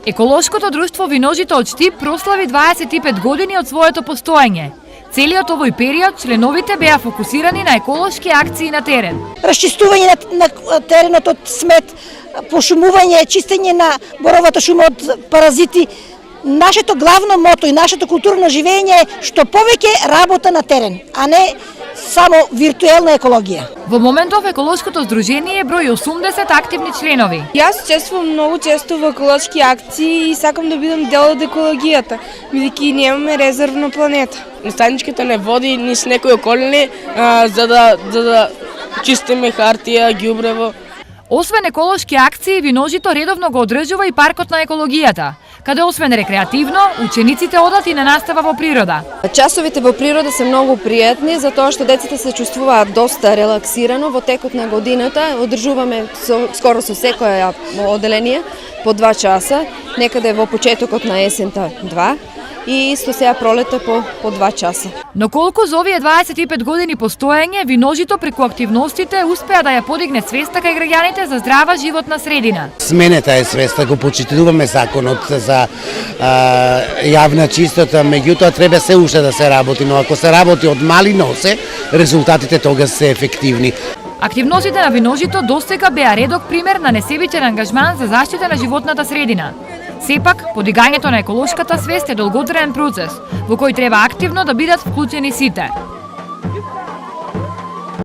Еколошкото друштво Виножито од Штип прослави 25 години од своето постоење. Целиот овој период членовите беа фокусирани на еколошки акции на терен. Расчистување на теренот од смет, пошумување, чистење на боровата шума од паразити. Нашето главно мото и нашето културно живење е што повеќе работа на терен, а не само виртуелна екологија. Во моментов еколошкото здружение брои 80 активни членови. Јас учествувам многу често во еколошки акции и сакам да бидам дел од екологијата, бидејќи немаме резервна планета. Станичките не води низ некои околини за да чистиме хартија, ѓубрево. Освен еколошки акции, Виножито редовно го одржува и паркот на екологијата, каде освен рекреативно, учениците одат и на настава во природа. Часовите во природа се многу пријатни, затоа што децата се чувствуваат доста релаксирано во текот на годината. Одржуваме скоро со секоја оделение по 2 часа, некаде во почетокот на есента 2 и исто сега пролета по 2 часа. Но колку за овие 25 години постоење, Виножито преку активностите успеа да ја подигне свеста кај граѓаните за здрава животна средина. Сменета е свеста, го почитуваме законот за јавна чистота, меѓутоа треба се уште да се работи, но ако се работи од мали носе, резултатите тогаш се ефективни. Активностите на Виножито досега беа редок пример на несебичен ангажман за заштита на животната средина. Сепак, подигањето на еколошката свест е долготраен процес, во кој треба активно да бидат вклучени сите.